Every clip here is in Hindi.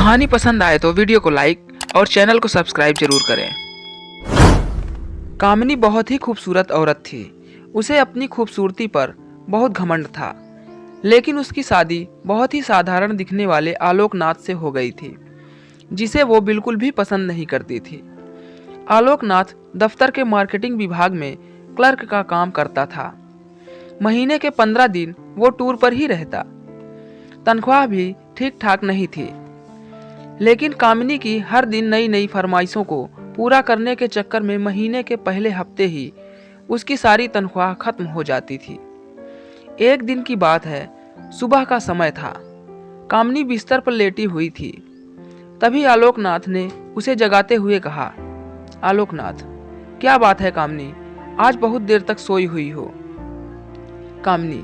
कहानी पसंद आए तो वीडियो को लाइक और चैनल को सब्सक्राइब जरूर करें। कामिनी बहुत ही खूबसूरत औरत थी। उसे अपनी खूबसूरती पर बहुत घमंड था, लेकिन उसकी शादी बहुत ही साधारण दिखने वाले आलोकनाथ से हो गई थी, जिसे वो बिल्कुल भी पसंद नहीं करती थी। आलोकनाथ दफ्तर के मार्केटिंग विभाग में क्लर्क का काम करता था। महीने के 15 दिन वो टूर पर ही रहता। तनख्वाह भी ठीक ठाक नहीं थी, लेकिन कामिनी की हर दिन नई नई फरमाइशों को पूरा करने के चक्कर में महीने के पहले हफ्ते ही उसकी सारी तनख्वाह खत्म हो जाती थी। एक दिन की बात है, सुबह का समय था। कामिनी बिस्तर पर लेटी हुई थी। तभी आलोकनाथ ने उसे जगाते हुए कहा, आलोकनाथ, क्या बात है कामिनी, आज बहुत देर तक सोई हुई हो। कामिनी,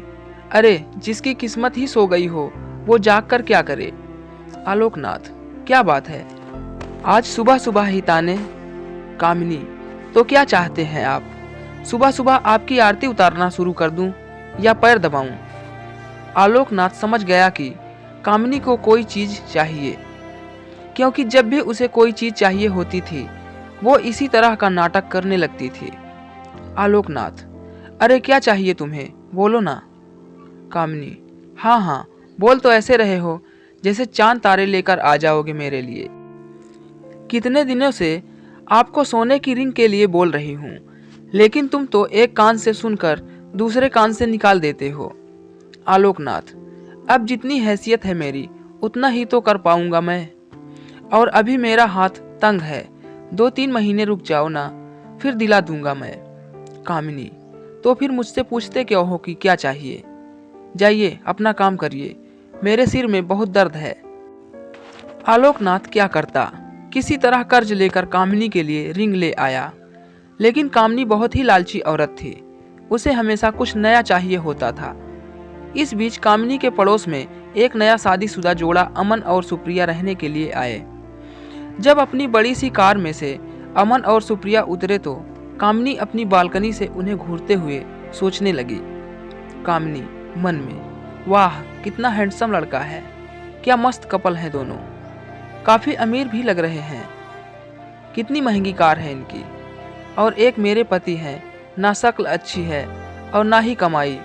अरे जिसकी किस्मत ही सो गई हो वो जाग कर क्या करे। आलोकनाथ, क्या बात है, आज सुबह सुबह ही ताने। कामिनी, तो क्या चाहते हैं आप, सुबह सुबह आपकी आरती उतारना शुरू कर दूं या पैर दबाऊं। आलोकनाथ समझ गया कि कामिनी को कोई चीज चाहिए, क्योंकि जब भी उसे कोई चीज चाहिए होती थी वो इसी तरह का नाटक करने लगती थी। आलोकनाथ, अरे क्या चाहिए तुम्हें, बोलो ना। कामिनी, हाँ हाँ, बोल तो ऐसे रहे हो जैसे चांद तारे लेकर आ जाओगे मेरे लिए। कितने दिनों से आपको सोने की रिंग के लिए बोल रही हूँ, लेकिन तुम तो एक कान से सुनकर दूसरे कान से निकाल देते हो। आलोकनाथ, अब जितनी हैसियत है मेरी उतना ही तो कर पाऊंगा मैं, और अभी मेरा हाथ तंग है। 2-3 महीने रुक जाओ ना, फिर दिला दूंगा मैं। कामिनी, तो फिर मुझसे पूछते क्यों हो कि क्या चाहिए। जाइए अपना काम करिए, मेरे सिर में बहुत दर्द है। आलोकनाथ क्या करता, किसी तरह कर्ज लेकर कामिनी के लिए रिंग ले आया। लेकिन कामिनी बहुत ही लालची औरत थी, उसे हमेशा कुछ नया चाहिए होता था। इस बीच कामिनी के पड़ोस में एक नया शादीशुदा जोड़ा अमन और सुप्रिया रहने के लिए आए। जब अपनी बड़ी सी कार में से अमन और सुप्रिया उतरे तो कामिनी अपनी बालकनी से उन्हें घूरते हुए सोचने लगी। कामिनी मन में, वाह कितना हैंडसम लड़का है, क्या मस्त कपल है दोनों, काफी अमीर भी लग रहे हैं, कितनी महंगी कार है इनकी, और एक मेरे पति हैं, ना शक्ल अच्छी है और ना ही कमाई।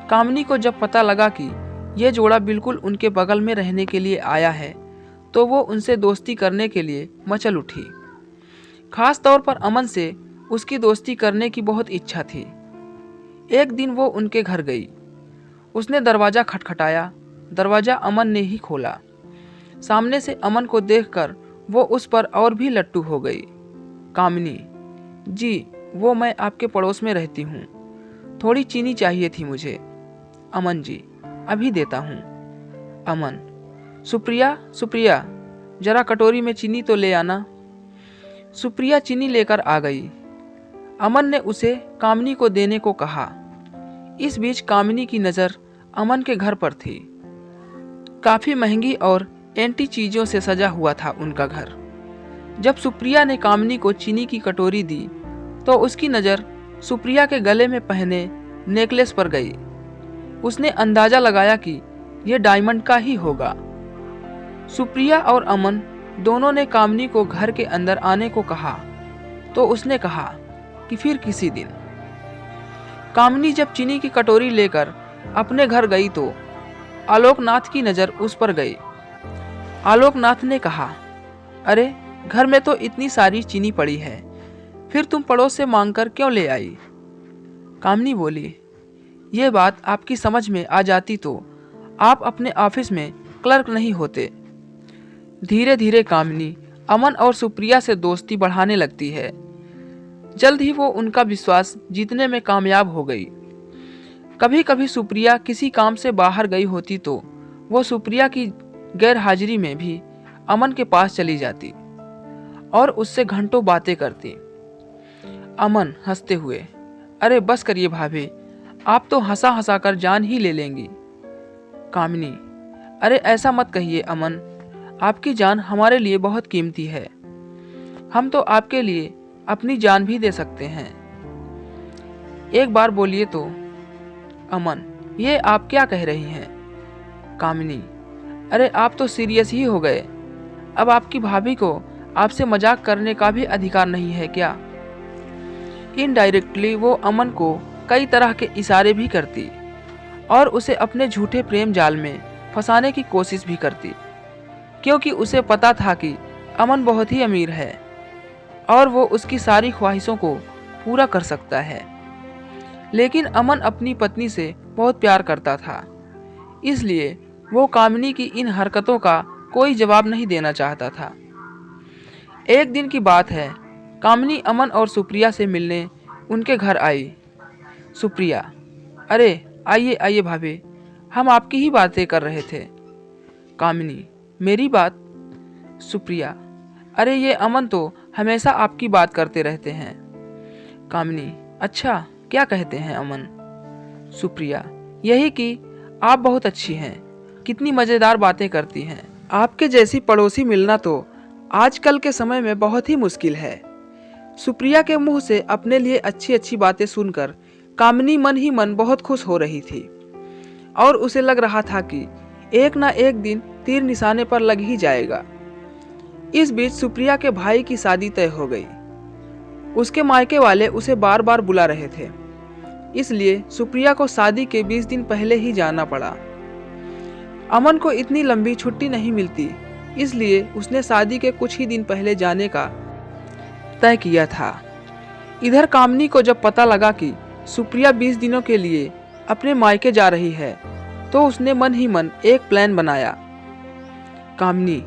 कामिनी को जब पता लगा कि ये जोड़ा बिल्कुल उनके बगल में रहने के लिए आया है तो वो उनसे दोस्ती करने के लिए मचल उठी। खास तौर पर अमन से उसकी दोस्ती करने की बहुत इच्छा थी। एक दिन वो उनके घर गई। उसने दरवाज़ा खटखटाया। दरवाज़ा अमन ने ही खोला। सामने से अमन को देखकर वो उस पर और भी लट्टू हो गई। कामिनी, जी वो मैं आपके पड़ोस में रहती हूँ, थोड़ी चीनी चाहिए थी मुझे। अमन जी, अभी देता हूँ। अमन, सुप्रिया सुप्रिया, जरा कटोरी में चीनी तो ले आना। सुप्रिया चीनी लेकर आ गई। अमन ने उसे कामिनी को देने को कहा। इस बीच कामिनी की नज़र अमन के घर पर थी। काफ़ी महंगी और एंटी चीज़ों से सजा हुआ था उनका घर। जब सुप्रिया ने कामिनी को चीनी की कटोरी दी तो उसकी नज़र सुप्रिया के गले में पहने नेकलेस पर गई। उसने अंदाज़ा लगाया कि यह डायमंड का ही होगा। सुप्रिया और अमन दोनों ने कामिनी को घर के अंदर आने को कहा तो उसने कहा कि फिर किसी दिन। कामिनी जब चीनी की कटोरी लेकर अपने घर गई तो आलोकनाथ की नज़र उस पर गई। आलोकनाथ ने कहा, अरे घर में तो इतनी सारी चीनी पड़ी है, फिर तुम पड़ोस से मांगकर क्यों ले आई। कामिनी बोली, ये बात आपकी समझ में आ जाती तो आप अपने ऑफिस में क्लर्क नहीं होते। धीरे धीरे कामिनी अमन और सुप्रिया से दोस्ती बढ़ाने लगती है। जल्द ही वो उनका विश्वास जीतने में कामयाब हो गई। कभी कभी सुप्रिया किसी काम से बाहर गई होती तो वो सुप्रिया की गैर हाजिरी में भी अमन के पास चली जाती और उससे घंटों बातें करती। अमन हंसते हुए, अरे बस करिए भाभी, आप तो हंसा हंसा कर जान ही ले लेंगी। कामिनी, अरे ऐसा मत कहिए अमन, आपकी जान हमारे लिए बहुत कीमती है, हम तो आपके लिए अपनी जान भी दे सकते हैं। एक बार बोलिए तो। अमन, ये आप क्या कह रही हैं। कामिनी, अरे आप तो सीरियस ही हो गए, अब आपकी भाभी को आपसे मजाक करने का भी अधिकार नहीं है क्या? इनडायरेक्टली वो अमन को कई तरह के इशारे भी करती और उसे अपने झूठे प्रेम जाल में फंसाने की कोशिश भी करती, क्योंकि उसे पता था कि अमन बहुत ही अमीर है और वो उसकी सारी ख्वाहिशों को पूरा कर सकता है। लेकिन अमन अपनी पत्नी से बहुत प्यार करता था, इसलिए वो कामिनी की इन हरकतों का कोई जवाब नहीं देना चाहता था। एक दिन की बात है, कामिनी अमन और सुप्रिया से मिलने उनके घर आई। सुप्रिया, अरे आइए आइए भाभी, हम आपकी ही बातें कर रहे थे। कामिनी, मेरी बात? सुप्रिया, अरे ये अमन तो हमेशा आपकी बात करते रहते हैं। कामिनी, अच्छा क्या कहते हैं अमन? सुप्रिया, यही कि आप बहुत अच्छी हैं, कितनी मज़ेदार बातें करती हैं। आपके जैसी पड़ोसी मिलना तो आजकल के समय में बहुत ही मुश्किल है। सुप्रिया के मुंह से अपने लिए अच्छी अच्छी बातें सुनकर कामिनी मन ही मन बहुत खुश हो रही थी और उसे लग रहा था कि एक ना एक दिन तीर निशाने पर लग ही जाएगा। इस बीच सुप्रिया के भाई की शादी तय हो गई। उसके मायके वाले उसे बार बार बुला रहे थे, इसलिए सुप्रिया को शादी के 20 दिन पहले ही जाना पड़ा। अमन को इतनी लंबी छुट्टी नहीं मिलती, इसलिए उसने शादी के कुछ ही दिन पहले जाने का तय किया था। इधर कामिनी को जब पता लगा कि सुप्रिया 20 दिनों के लिए अपने मायके जा रही है, तो उसने मन ही मन एक प्लान बनाया। कामिनी,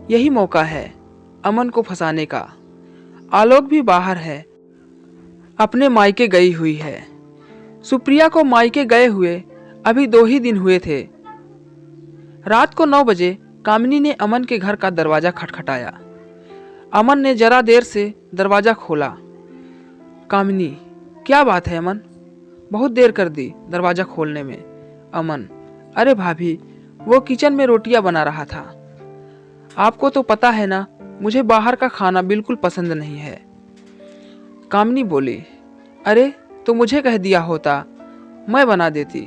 यही मौका है अमन को फंसाने का। आलोक भी बाहर है, अपने मायके गई हुई है। सुप्रिया को मायके गए हुए अभी 2 ही दिन हुए थे। रात को 9 बजे कामिनी ने अमन के घर का दरवाजा खटखटाया। अमन ने जरा देर से दरवाजा खोला। कामिनी, क्या बात है अमन, बहुत देर कर दी दरवाजा खोलने में। अमन, अरे भाभी, वो किचन में रोटियां बना रहा था। आपको तो पता है ना, मुझे बाहर का खाना बिल्कुल पसंद नहीं है। कामिनी बोली, अरे तो मुझे कह दिया होता, मैं बना देती।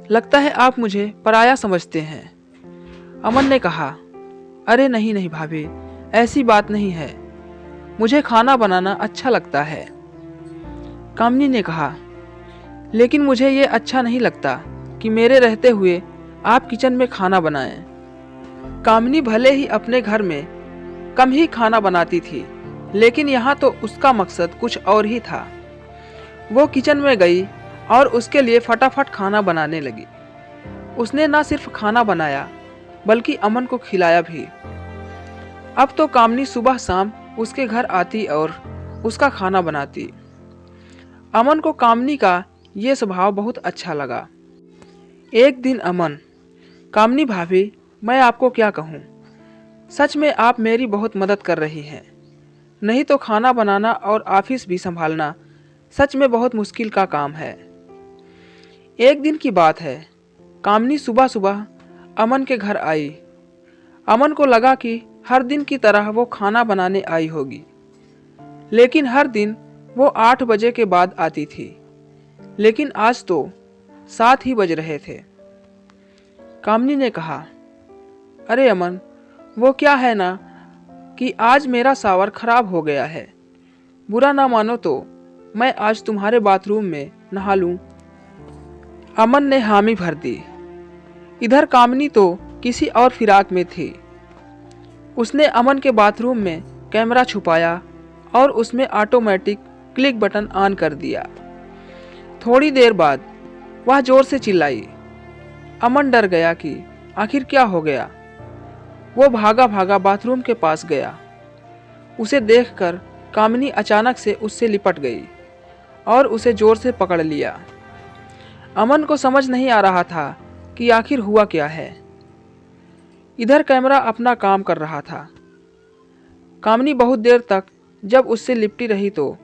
लगता है आप मुझे पराया समझते हैं। अमन ने कहा, अरे नहीं नहीं भाभी, ऐसी बात नहीं है, मुझे खाना बनाना अच्छा लगता है। कामिनी ने कहा, लेकिन मुझे ये अच्छा नहीं लगता कि मेरे रहते हुए आप किचन में खाना बनाएं। कामिनी भले ही अपने घर में कम ही खाना बनाती थी, लेकिन यहाँ तो उसका मकसद कुछ और ही था। वो किचन में गई और उसके लिए फटाफट खाना बनाने लगी। उसने न सिर्फ खाना बनाया, बल्कि अमन को खिलाया भी। अब तो कामिनी सुबह शाम उसके घर आती और उसका खाना बनाती। अमन को कामिनी का ये स्वभाव बहुत अच्छा लगा। एक दिन अमन, कामिनी भाभी, मैं आपको क्या कहूँ, सच में आप मेरी बहुत मदद कर रही हैं। नहीं तो खाना बनाना और ऑफिस भी संभालना सच में बहुत मुश्किल का काम है। एक दिन की बात है, कामिनी सुबह सुबह अमन के घर आई। अमन को लगा कि हर दिन की तरह वो खाना बनाने आई होगी, लेकिन हर दिन वो 8 बजे के बाद आती थी, लेकिन आज तो 7 ही बज रहे थे। कामिनी ने कहा, अरे अमन, वो क्या है ना कि आज मेरा शावर खराब हो गया है। बुरा ना मानो तो मैं आज तुम्हारे बाथरूम में नहा लूं। अमन ने हामी भर दी। इधर कामिनी तो किसी और फिराक में थी। उसने अमन के बाथरूम में कैमरा छुपाया और उसमें ऑटोमेटिक क्लिक बटन ऑन कर दिया। थोड़ी देर बाद वह जोर से चिल्लाई। अमन डर गया कि आखिर क्या हो गया। वो भागा भागा बाथरूम के पास गया। उसे देखकर कामिनी अचानक से उससे लिपट गई और उसे जोर से पकड़ लिया। अमन को समझ नहीं आ रहा था कि आखिर हुआ क्या है। इधर कैमरा अपना काम कर रहा था। कामिनी बहुत देर तक जब उससे लिपटी रही तो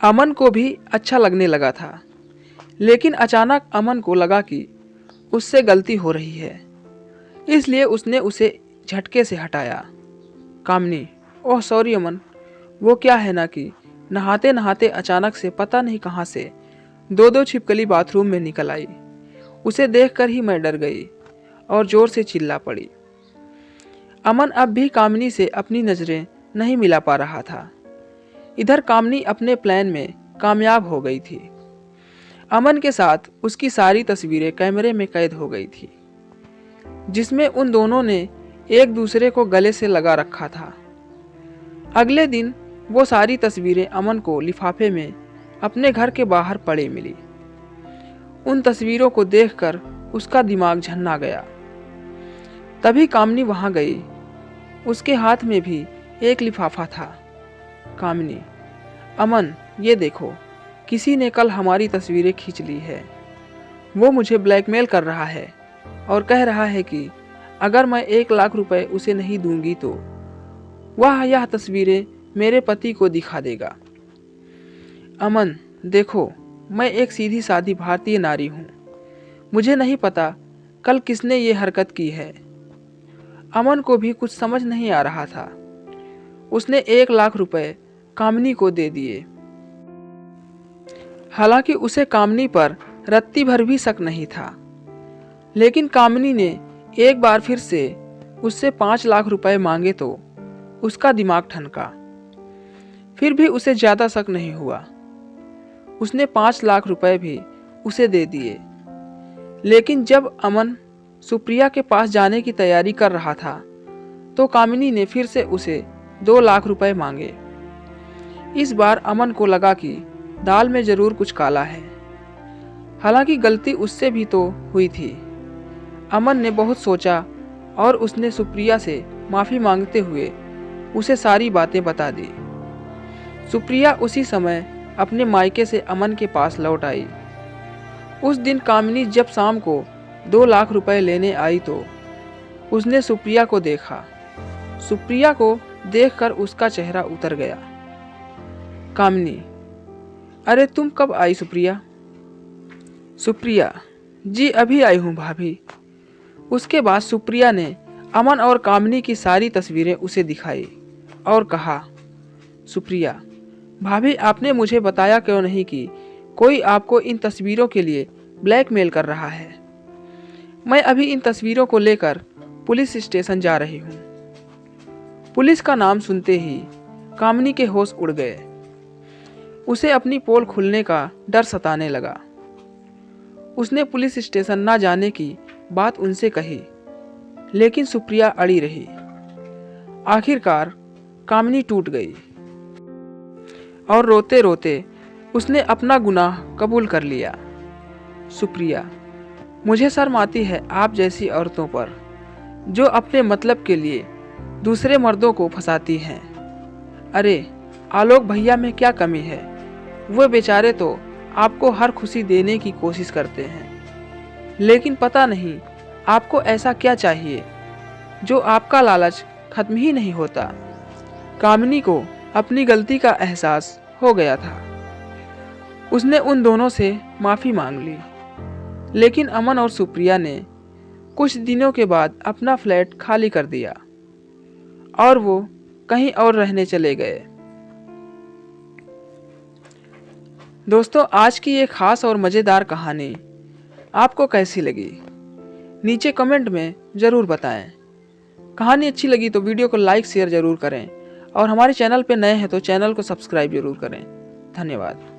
अमन को भी अच्छा लगने लगा था, लेकिन अचानक अमन को लगा कि उससे गलती हो रही है, इसलिए उसने उसे झटके से हटाया। कामिनी, ओह सॉरी अमन, वो क्या है ना कि नहाते नहाते अचानक से पता नहीं कहाँ से 2-2 छिपकली बाथरूम में निकल आई। उसे देखकर ही मैं डर गई और जोर से चिल्ला पड़ी। अमन अब भी कामिनी से अपनी नज़रें नहीं मिला पा रहा था। इधर कामिनी अपने प्लान में कामयाब हो गई थी। अमन के साथ उसकी सारी तस्वीरें कैमरे में कैद हो गई थी, जिसमें उन दोनों ने एक दूसरे को गले से लगा रखा था। अगले दिन वो सारी तस्वीरें अमन को लिफाफे में अपने घर के बाहर पड़े मिली। उन तस्वीरों को देखकर उसका दिमाग झन्ना गया। तभी कामिनी वहां गई। उसके हाथ में भी एक लिफाफा था। कामिनी, अमन, ये देखो, किसी ने कल हमारी तस्वीरें खींच ली है। वो मुझे ब्लैकमेल कर रहा है और कह रहा है कि अगर मैं 1 लाख रुपए उसे नहीं दूंगी तो वह यह तस्वीरें मेरे पति को दिखा देगा। अमन, देखो, मैं एक सीधी सादी भारतीय नारी हूँ। मुझे नहीं पता कल किसने ये हरकत की है। अमन को भी कुछ समझ नहीं आ रहा था। उसने 1 लाख रुपए कामिनी को दे दिए। हालांकि उसे कामिनी पर रत्ती भर भी शक नहीं था, लेकिन कामिनी ने एक बार फिर से उससे 5 लाख रुपए मांगे तो उसका दिमाग ठनका। फिर भी उसे ज़्यादा शक नहीं हुआ। उसने 5 लाख रुपए भी उसे दे दिए। लेकिन जब अमन सुप्रिया के पास जाने की तैयारी कर रहा था तो कामिनी ने फिर से उसे 2 लाख रुपए मांगे। इस बार अमन को लगा कि दाल में जरूर कुछ काला है। हालांकि गलती उससे भी तो हुई थी। अमन ने बहुत सोचा और उसने सुप्रिया से माफ़ी मांगते हुए उसे सारी बातें बता दी। सुप्रिया उसी समय अपने मायके से अमन के पास लौट आई। उस दिन कामिनी जब शाम को 2 लाख रुपए लेने आई तो उसने सुप्रिया को देखा। सुप्रिया को देखकर उसका चेहरा उतर गया। कामिनी, अरे तुम कब आई सुप्रिया? सुप्रिया, जी अभी आई हूँ भाभी। उसके बाद सुप्रिया ने अमन और कामिनी की सारी तस्वीरें उसे दिखाई और कहा, सुप्रिया, भाभी आपने मुझे बताया क्यों नहीं कि कोई आपको इन तस्वीरों के लिए ब्लैकमेल कर रहा है। मैं अभी इन तस्वीरों को लेकर पुलिस स्टेशन जा रही हूँ। पुलिस का नाम सुनते ही कामिनी के होश उड़ गए। उसे अपनी पोल खुलने का डर सताने लगा। उसने पुलिस स्टेशन ना जाने की बात उनसे कही, लेकिन सुप्रिया अड़ी रही। आखिरकार कामिनी टूट गई और रोते रोते उसने अपना गुनाह कबूल कर लिया। सुप्रिया, मुझे शर्म आती है आप जैसी औरतों पर, जो अपने मतलब के लिए दूसरे मर्दों को फंसाती हैं। अरे आलोक भैया में क्या कमी है? वो बेचारे तो आपको हर खुशी देने की कोशिश करते हैं, लेकिन पता नहीं आपको ऐसा क्या चाहिए जो आपका लालच खत्म ही नहीं होता। कामिनी को अपनी गलती का एहसास हो गया था। उसने उन दोनों से माफ़ी मांग ली, लेकिन अमन और सुप्रिया ने कुछ दिनों के बाद अपना फ्लैट खाली कर दिया और वो कहीं और रहने चले गए। दोस्तों, आज की ये खास और मज़ेदार कहानी आपको कैसी लगी? नीचे कमेंट में ज़रूर बताएं। कहानी अच्छी लगी तो वीडियो को लाइक शेयर ज़रूर करें और हमारे चैनल पर नए हैं तो चैनल को सब्सक्राइब ज़रूर करें। धन्यवाद।